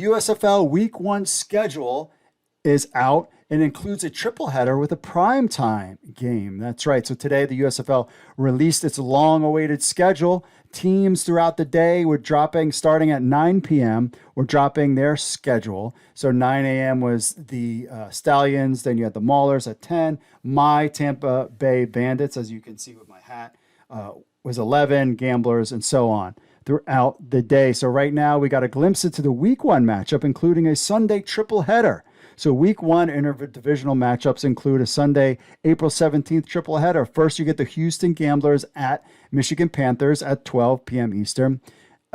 USFL Week 1 schedule is out and includes a triple header with a primetime game. That's right. So today the USFL released its long-awaited schedule. Teams throughout the day were dropping, starting at 9 p.m., were dropping their schedule. So 9 a.m. was the Stallions. Then you had the Maulers at 10. My Tampa Bay Bandits, as you can see with my hat, was 11, Gamblers, and so on throughout the day. So right now we got a glimpse into the Week 1 matchup, including a Sunday triple header. So Week 1 interdivisional matchups include a Sunday, April 17th triple header. First, you get the Houston Gamblers at Michigan Panthers at 12 p.m. Eastern.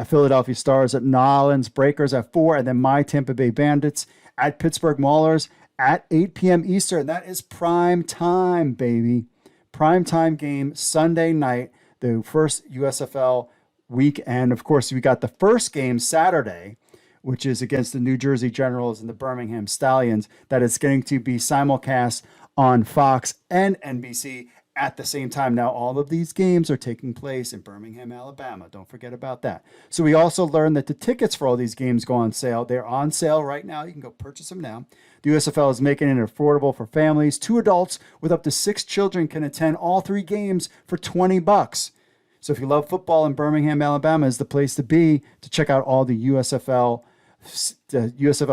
Philadelphia Stars at Nolans Breakers at 4, and then my Tampa Bay Bandits at Pittsburgh Maulers at 8 p.m. Eastern. That is prime time, baby. Prime time game Sunday night, the first USFL weekend. Of course, we got the first game Saturday, which is against the New Jersey Generals and the Birmingham Stallions, that is going to be simulcast on Fox and NBC at the same time. Now, all of these games are taking place in Birmingham, Alabama. Don't forget about that. So we also learned that the tickets for all these games go on sale. They're on sale right now. You can go purchase them now. The USFL is making it affordable for families. 2 adults with up to 6 children can attend all 3 games for $20. So if you love football in Birmingham, Alabama is the place to be to check out all the USFL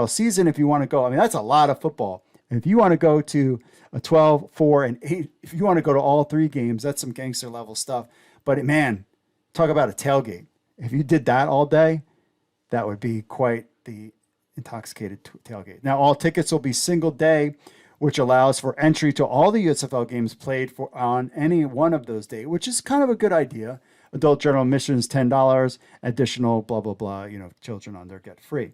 season. If you want to go, I mean, that's a lot of football. And if you want to go to a 12, 4, and 8, if you want to go to all 3 games, that's some gangster level stuff. But man, talk about a tailgate. If you did that all day, that would be quite the intoxicated tailgate. Now, all tickets will be single day, which allows for entry to all the USFL games played for on any one of those days, which is kind of a good idea. Adult general admission is $10, additional blah, blah, blah, children on there get free.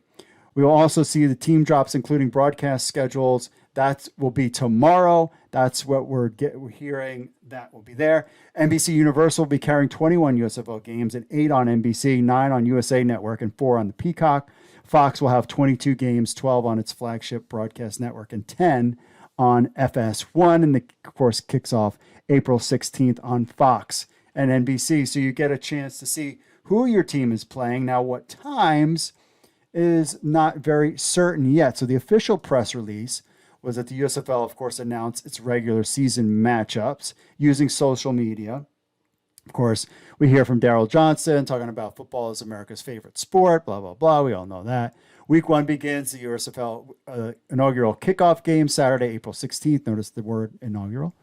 We will also see the team drops, including broadcast schedules. That will be tomorrow. That's what we're hearing. That will be there. NBC Universal will be carrying 21 USFL games and 8 on NBC, 9 on USA Network, and 4 on the Peacock. Fox will have 22 games, 12 on its flagship broadcast network, and 10 on FS1. And of course, kicks off April 16th on Fox and NBC. So you get a chance to see who your team is playing. Now, what times is not very certain yet. So the official press release was that the USFL, of course, announced its regular season matchups using social media. Of course, we hear from Daryl Johnson talking about football is America's favorite sport, blah, blah, blah. We all know that. Week 1 begins the USFL inaugural kickoff game, Saturday, April 16th. Notice the word inaugural.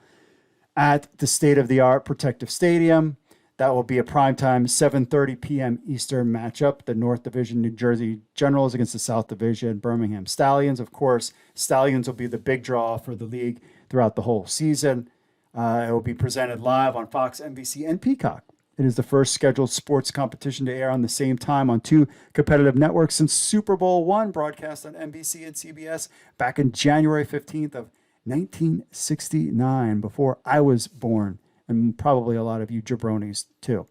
At the state-of-the-art Protective Stadium. That will be a primetime 7:30 p.m. Eastern matchup. The North Division New Jersey Generals against the South Division Birmingham Stallions. Of course, Stallions will be the big draw for the league throughout the whole season. It will be presented live on Fox, NBC, and Peacock. It is the first scheduled sports competition to air on the same time on 2 competitive networks since Super Bowl I, broadcast on NBC and CBS back in January 15th of 1969, before I was born. And probably a lot of you jabronis too.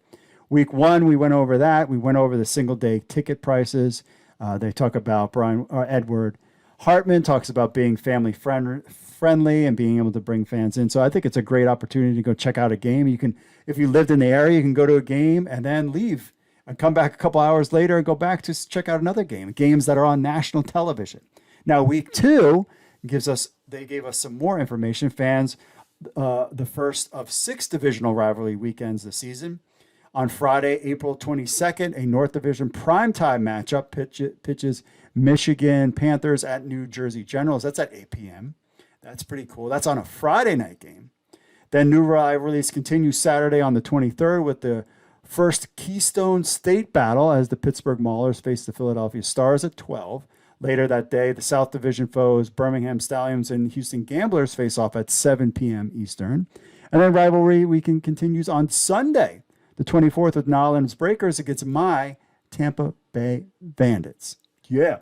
Week 1, we went over that. We went over the single-day ticket prices. They talk about Edward Hartman talks about being family friendly and being able to bring fans in. So I think it's a great opportunity to go check out a game. You can, if you lived in the area, you can go to a game and then leave and come back a couple hours later and go back to check out another game. Games that are on national television. Now, week 2 they gave us some more information. Fans. The first of 6 divisional rivalry weekends this season. On Friday, April 22nd, a North Division primetime matchup pitches Michigan Panthers at New Jersey Generals. That's at 8 p.m. That's pretty cool. That's on a Friday night game. Then new rivalries continue Saturday on the 23rd with the first Keystone State battle as the Pittsburgh Maulers face the Philadelphia Stars at 12. Later that day, the South Division foes Birmingham Stallions and Houston Gamblers face off at 7 p.m. Eastern. And then rivalry weekend continues on Sunday, the 24th, with Nolans Breakers against my Tampa Bay Bandits. Yeah.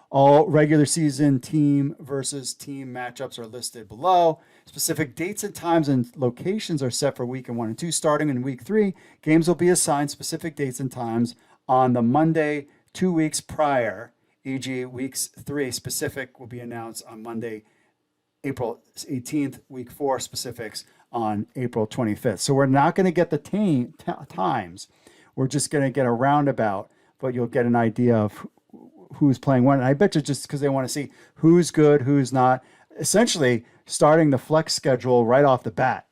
All regular season team versus team matchups are listed below. Specific dates and times and locations are set for week 1 and 2. Starting in week 3, games will be assigned specific dates and times on the Monday 2 weeks prior, e.g. weeks 3 specific will be announced on Monday, April 18th, week 4 specifics on April 25th. So we're not going to get the times. We're just going to get a roundabout, but you'll get an idea of who's playing when. And I bet you just because they want to see who's good, who's not, essentially starting the flex schedule right off the bat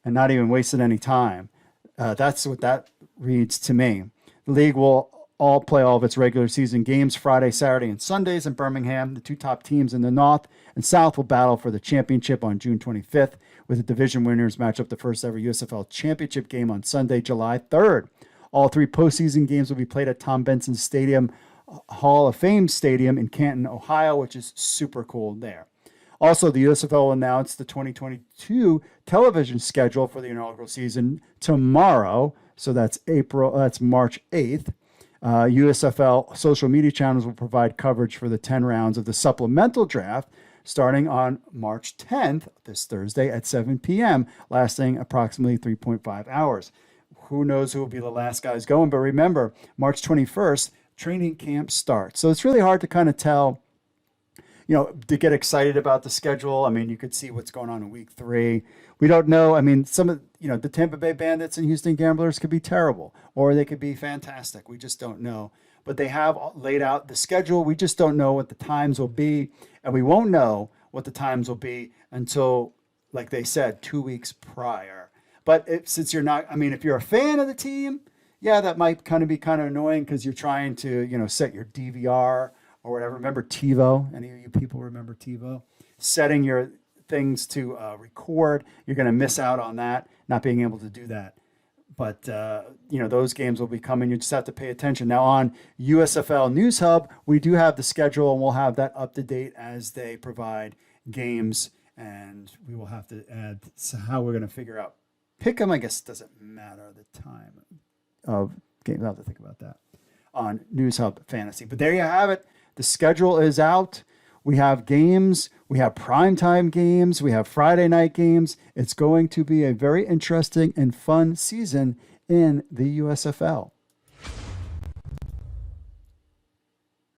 and not even wasting any time. That's what that reads to me. The league will all play all of its regular season games Friday, Saturday, and Sundays in Birmingham. The two top teams in the North and South will battle for the championship on June 25th, with the division winners match up the first ever USFL championship game on Sunday, July 3rd. All three postseason games will be played at Tom Benson Stadium, Hall of Fame Stadium in Canton, Ohio, which is super cool there. Also, the USFL announced the 2022 television schedule for the inaugural season tomorrow. So that's March 8th. USFL social media channels will provide coverage for the 10 rounds of the supplemental draft starting on March 10th, this Thursday at 7 p.m., lasting approximately 3.5 hours. Who knows who will be the last guys going? But remember, March 21st, training camp starts. So it's really hard to kind of tell, to get excited about the schedule. I mean, you could see what's going on in week 3. We don't know. I mean, some of, the Tampa Bay Bandits and Houston Gamblers could be terrible, or they could be fantastic. We just don't know. But they have laid out the schedule. We just don't know what the times will be. And we won't know what the times will be until, like they said, 2 weeks prior. But since you're not, if you're a fan of the team, yeah, that might be kind of annoying because you're trying to, set your DVR or whatever. Remember TiVo? Any of you people remember TiVo? Setting your things to record. You're going to miss out on that, not being able to do that. But, those games will be coming. You just have to pay attention. Now on USFL News Hub, we do have the schedule, and we'll have that up to date as they provide games. And we will have to add how we're going to figure out Pick'em. I guess it doesn't matter the time of games. I'll have to think about that on News Hub Fantasy. But there you have it. The schedule is out. We have games. We have primetime games. We have Friday night games. It's going to be a very interesting and fun season in the USFL.